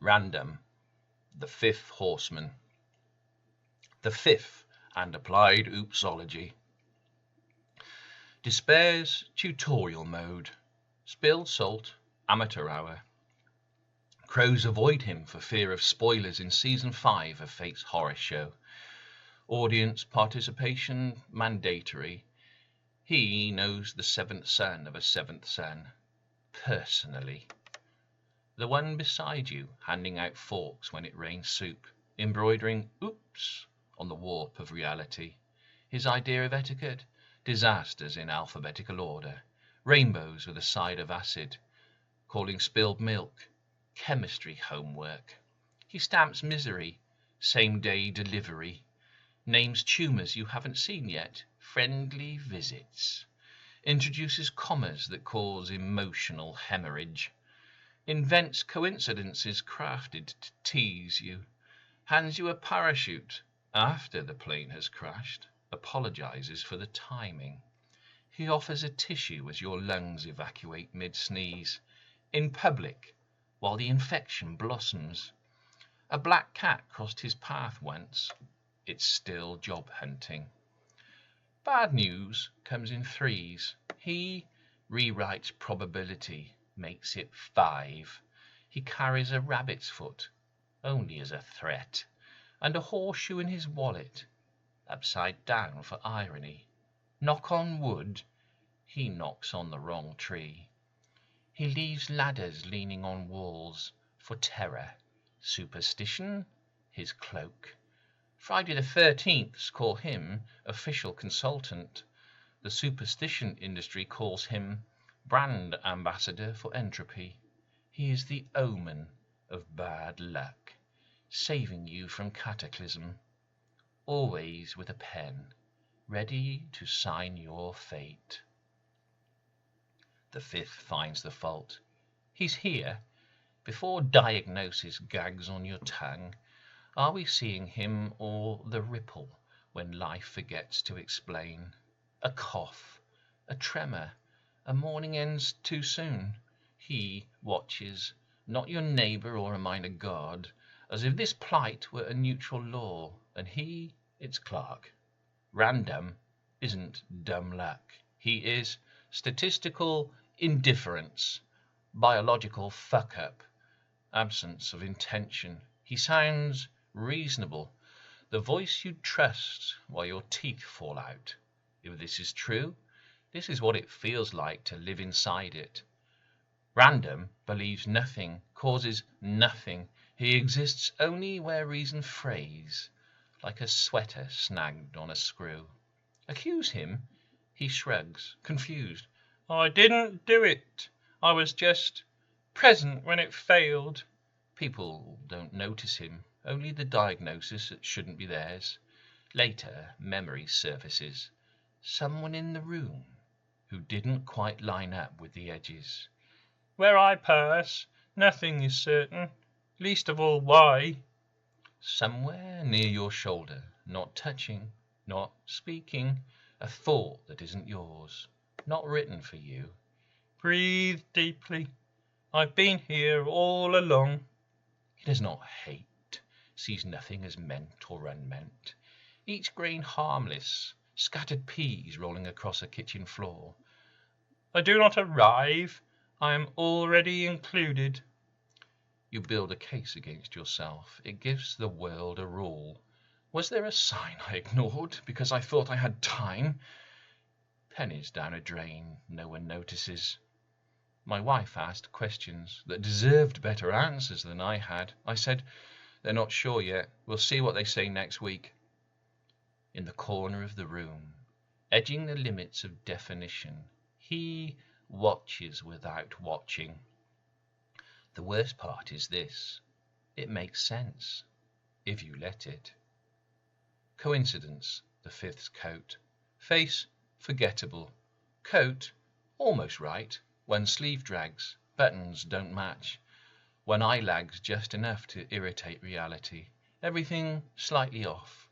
RanDumb, the fifth Horseman. The fifth and applied oopsology. Despair's tutorial mode. Spilled salt, amateur hour. Crows avoid him for fear of spoilers in Season 5 of Fate's horror show. Audience participation mandatory. He knows the seventh son of a seventh son. Personally. The one beside you handing out forks when it rains soup. Embroidering oops on the warp of reality. His idea of etiquette? Disasters in alphabetical order. Rainbows with a side of acid. Calling spilled milk chemistry homework. He stamps misery, same-day delivery. Names tumours you haven't seen yet, friendly visits. Introduces commas that cause emotional hemorrhage. Invents coincidences crafted to tease you. Hands you a parachute after the plane has crashed. Apologises for the timing. He offers a tissue as your lungs evacuate mid-sneeze. In public, while the infection blossoms. A black cat crossed his path once. It's still job hunting. Bad news comes in threes. He rewrites probability, makes it 5. He carries a rabbit's foot, only as a threat, and a horseshoe in his wallet, upside down for irony. Knock on wood, he knocks on the wrong tree. He leaves ladders leaning on walls for terror. Superstition, his cloak. Friday the 13th call him official consultant. The superstition industry calls him brand ambassador for entropy. He is the omen of bad luck, saving you from cataclysm. Always with a pen, ready to sign your fate. The fifth finds the fault. He's here. Before diagnosis gags on your tongue, are we seeing him or the ripple when life forgets to explain? A cough, a tremor, a morning ends too soon. He watches, not your neighbour or a minor god, as if this plight were a neutral law, and he, its clerk. RanDumb isn't dumb luck. He is statistical indifference, biological fuck-up, absence of intention. He sounds reasonable, the voice you'd trust while your teeth fall out. If this is true, this is what it feels like to live inside it. RanDumb believes nothing, causes nothing. He exists only where reason frays, like a sweater snagged on a screw. Accuse him, he shrugs, confused. I didn't do it. I was just present when it failed. People don't notice him, only the diagnosis that shouldn't be theirs. Later, memory surfaces. Someone in the room who didn't quite line up with the edges. Where I pass, nothing is certain, least of all why. Somewhere near your shoulder, not touching, not speaking, a thought that isn't yours, not written for you. Breathe deeply. I've been here all along. He does not hate, sees nothing as meant or unmeant. Each grain harmless, scattered peas rolling across a kitchen floor. I do not arrive. I am already included. You build a case against yourself. It gives the world a rule. Was there a sign I ignored because I thought I had time? Pennies down a drain, no one notices. My wife asked questions that deserved better answers than I had. I said, they're not sure yet. We'll see what they say next week. In the corner of the room, edging the limits of definition, he watches without watching. The worst part is this. It makes sense, if you let it. Coincidence, the fifth's coat. Face, forgettable. Coat, almost right. One sleeve drags, buttons don't match. One eye lags just enough to irritate reality. Everything slightly off.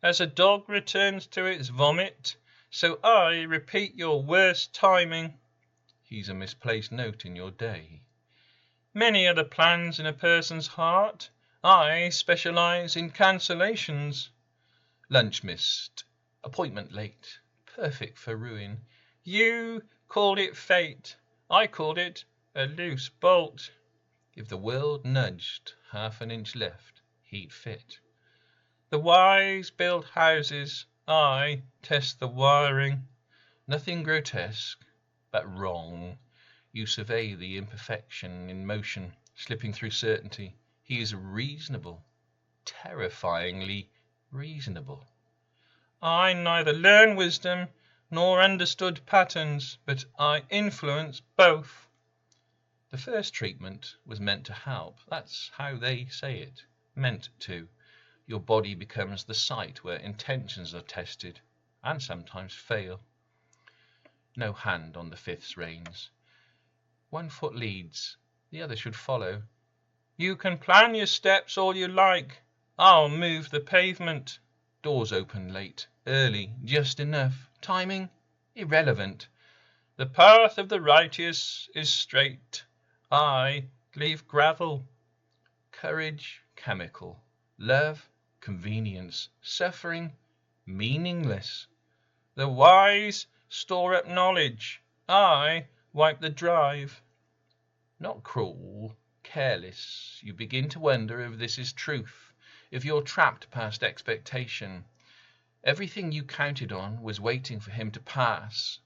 As a dog returns to its vomit, so I repeat your worst timing. He's a misplaced note in your day. Many are the plans in a person's heart. I specialize in cancellations. Lunch missed. Appointment late. Perfect for ruin. You called it fate. I called it a loose bolt. If the world nudged half an inch left, he'd fit. The wise build houses. I test the wiring. Nothing grotesque, but wrong. You survey the imperfection in motion, slipping through certainty. He is reasonable, terrifyingly reasonable. I neither learned wisdom nor understood patterns, but I influence both. The first treatment was meant to help. That's how they say it. Meant to. Your body becomes the site where intentions are tested, and sometimes fail. No hand on the fifth's reins. One foot leads, the other should follow. You can plan your steps all you like. I'll move the pavement. Doors open late, early, just enough. Timing, irrelevant. The path of the righteous is straight. I leave gravel. Courage, chemical. Love, convenience. Suffering, meaningless. The wise store up knowledge. I wipe the drive. Not cruel, careless. You begin to wonder if this is truth, if you're trapped past expectation. Everything you counted on was waiting for him to pass.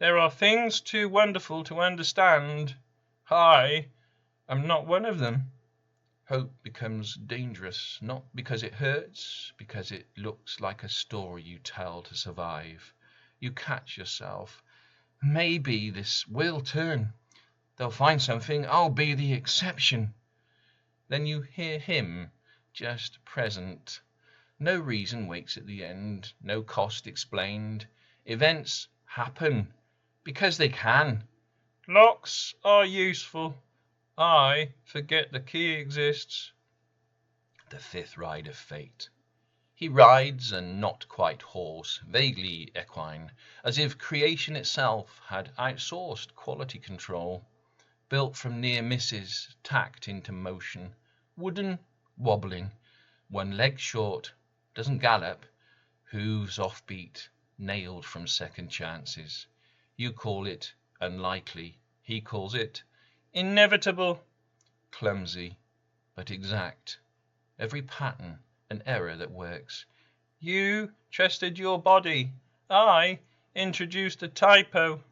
There are things too wonderful to understand. I am not one of them. Hope becomes dangerous, not because it hurts, because it looks like a story you tell to survive. You catch yourself. Maybe this will turn. They'll find something. I'll be the exception. Then you hear him, just present. No reason waits at the end, no cost explained. Events happen because they can. Locks are useful. I forget the key exists. The fifth ride of fate. He rides a not quite horse, vaguely equine, as if creation itself had outsourced quality control. Built from near misses, tacked into motion. Wooden, wobbling. One leg short, doesn't gallop. Hooves offbeat, nailed from second chances. You call it unlikely. He calls it inevitable. Clumsy, but exact. Every pattern an error that works. You trusted your body. I introduced a typo.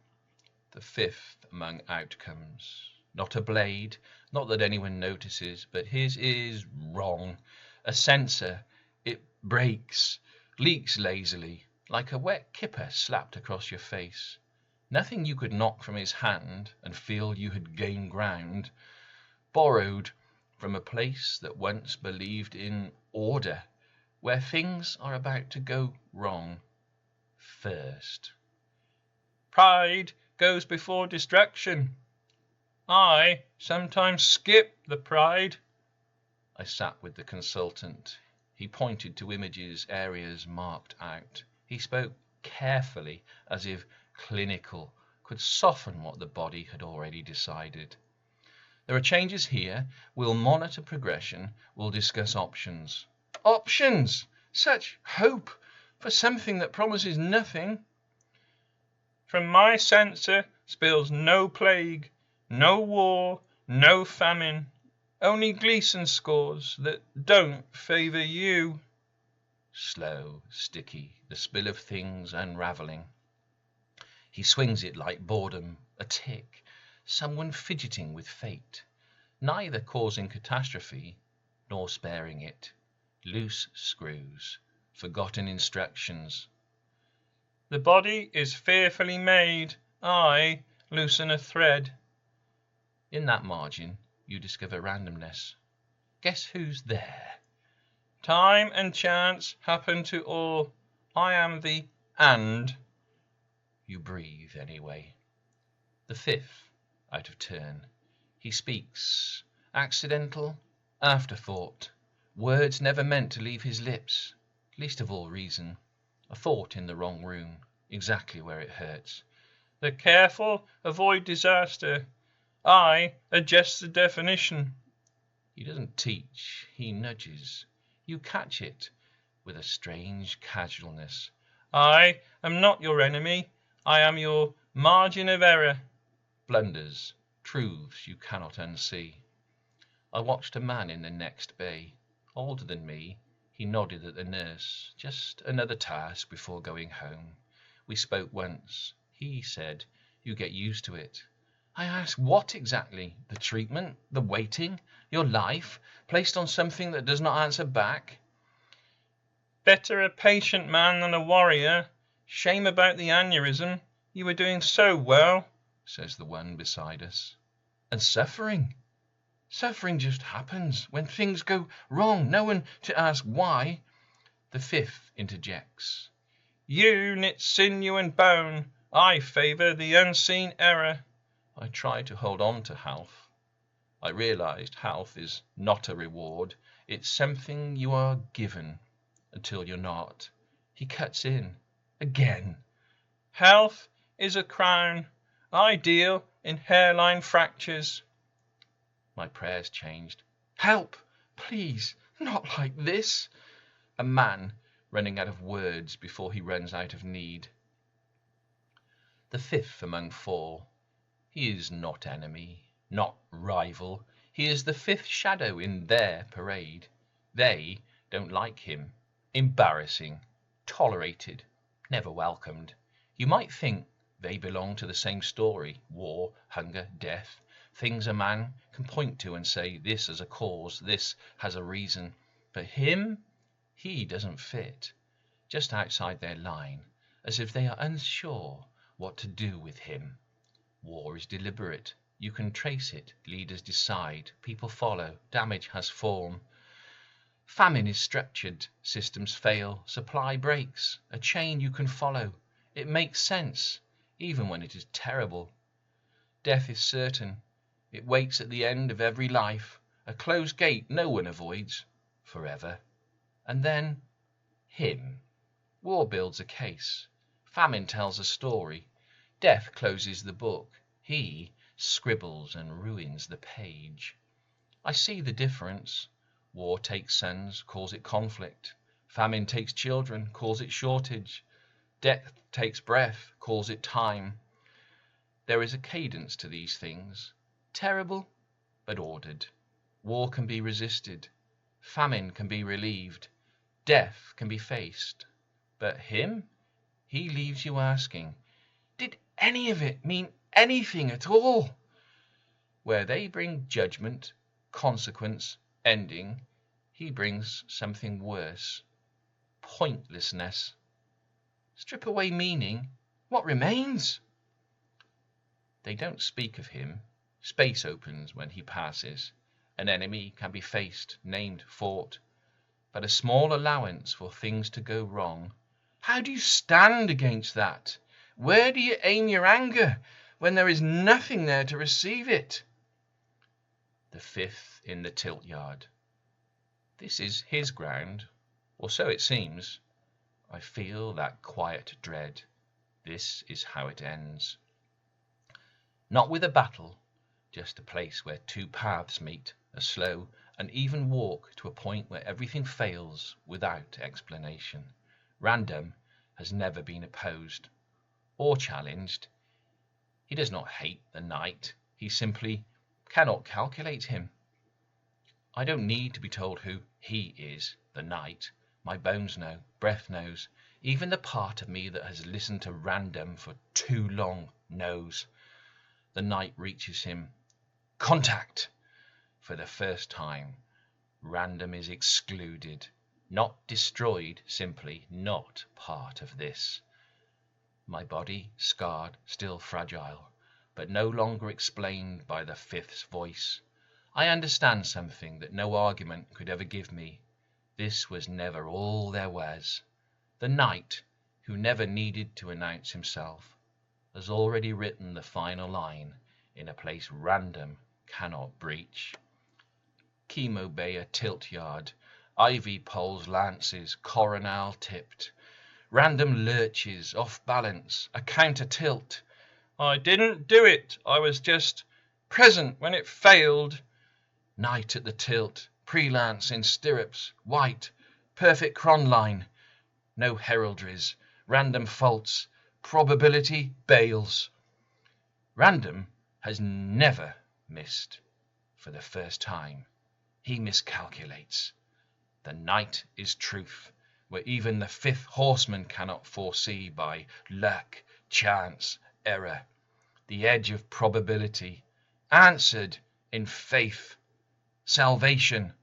The fifth among outcomes. Not a blade, not that anyone notices, but his is wrong. A sensor, it breaks, leaks lazily, like a wet kipper slapped across your face. Nothing you could knock from his hand and feel you had gained ground. Borrowed from a place that once believed in order, where things are about to go wrong first. Pride goes before distraction. I sometimes skip the pride. I sat with the consultant. He pointed to images, areas marked out. He spoke carefully, as if clinical, could soften what the body had already decided. There are changes here. We'll monitor progression. We'll discuss options. Options! Such hope for something that promises nothing. From my sensor spills no plague, no war, no famine. Only Gleason scores that don't favour you. Slow, sticky, the spill of things unravelling. He swings it like boredom, a tick, someone fidgeting with fate, neither causing catastrophe nor sparing it. Loose screws, forgotten instructions. The body is fearfully made. I loosen a thread. In that margin, you discover randomness. Guess who's there? Time and chance happen to all. I am the and. You breathe anyway. The fifth, out of turn. He speaks. Accidental, afterthought. Words never meant to leave his lips. Least of all reason. A thought in the wrong room, exactly where it hurts. The careful avoid disaster. I adjust the definition. He doesn't teach, he nudges. You catch it with a strange casualness. I am not your enemy. I am your margin of error. Blunders, truths you cannot unsee. I watched a man in the next bay, older than me. He nodded at the nurse. Just another task before going home. We spoke once. He said, "You get used to it." I asked, "What exactly? The treatment? The waiting? Your life? Placed on something that does not answer back?" Better a patient man than a warrior. Shame about the aneurysm. You were doing so well, says the one beside us. And suffering? Suffering just happens when things go wrong. No one to ask why. The fifth interjects. You knit sinew and bone. I favour the unseen error. I try to hold on to health. I realized health is not a reward. It's something you are given until you're not. He cuts in. Again. Health is a crown. I deal in hairline fractures. My prayers changed. Help! Please! Not like this! A man running out of words before he runs out of need. The fifth among four. He is not enemy, not rival. He is the fifth shadow in their parade. They don't like him. Embarrassing. Tolerated. Never welcomed. You might think they belong to the same story. War, hunger, death. Things a man can point to and say, this has a cause, this has a reason. But him, he doesn't fit. Just outside their line, as if they are unsure what to do with him. War is deliberate. You can trace it. Leaders decide. People follow. Damage has form. Famine is structured. Systems fail. Supply breaks. A chain you can follow. It makes sense, even when it is terrible. Death is certain. It waits at the end of every life. A closed gate no one avoids. Forever. And then, him. War builds a case. Famine tells a story. Death closes the book. He scribbles and ruins the page. I see the difference. War takes sons, calls it conflict. Famine takes children, calls it shortage. Death takes breath, calls it time. There is a cadence to these things. Terrible, but ordered. War can be resisted. Famine can be relieved. Death can be faced. But him? He leaves you asking, did any of it mean anything at all? Where they bring judgment, consequence, ending, he brings something worse. Pointlessness. Strip away meaning, what remains? They don't speak of him. Space opens when he passes. An enemy can be faced, named, fought, but a small allowance for things to go wrong. How do you stand against that? Where do you aim your anger when there is nothing there to receive it? The fifth in the tilt yard. This is his ground, or so it seems. I feel that quiet dread. This is how it ends. Not with a battle, just a place where two paths meet, a slow and even walk to a point where everything fails without explanation. RanDumb has never been opposed or challenged. He does not hate the night. He simply cannot calculate him. I don't need to be told who he is, the night. My bones know, breath knows. Even the part of me that has listened to RanDumb for too long knows. The night reaches him. Contact! For the first time, RanDumb is excluded. Not destroyed, simply not part of this. My body, scarred, still fragile, but no longer explained by the fifth's voice. I understand something that no argument could ever give me. This was never all there was. The night, who never needed to announce himself, has already written the final line in a place RanDumb cannot breach. Chemo bay a tilt yard, ivy poles lances, coronal tipped. RanDumb lurches, off balance, a counter tilt. I didn't do it. I was just present when it failed. Knight at the tilt, prelance in stirrups, white, perfect cron line, no heraldries, random faults, probability bails. RanDumb has never missed. For the first time, he miscalculates. The night is truth, where even the fifth horseman cannot foresee by luck, chance, error, the edge of probability, answered in faith. Salvation,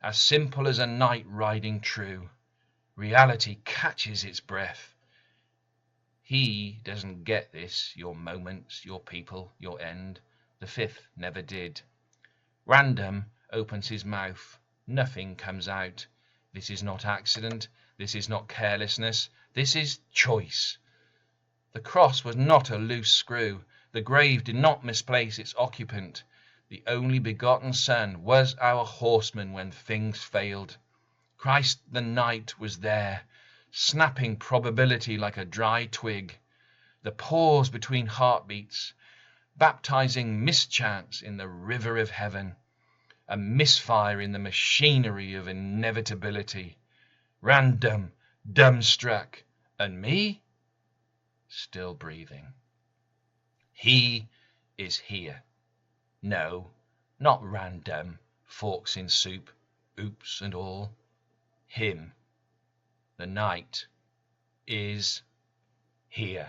as simple as a knight riding true. Reality catches its breath. He doesn't get this, your moments, your people, your end. The fifth never did. RanDumb opens his mouth. Nothing comes out. This is not accident. This is not carelessness. This is choice. The cross was not a loose screw. The grave did not misplace its occupant. The only begotten Son was our horseman when things failed. Christ the Knight was there, snapping probability like a dry twig. The pause between heartbeats, baptizing mischance in the river of heaven. A misfire in the machinery of inevitability. RanDumb, dumbstruck, and me, still breathing. He is here. No, not RanDumb, forks in soup, oops and all. Him, the night, is here.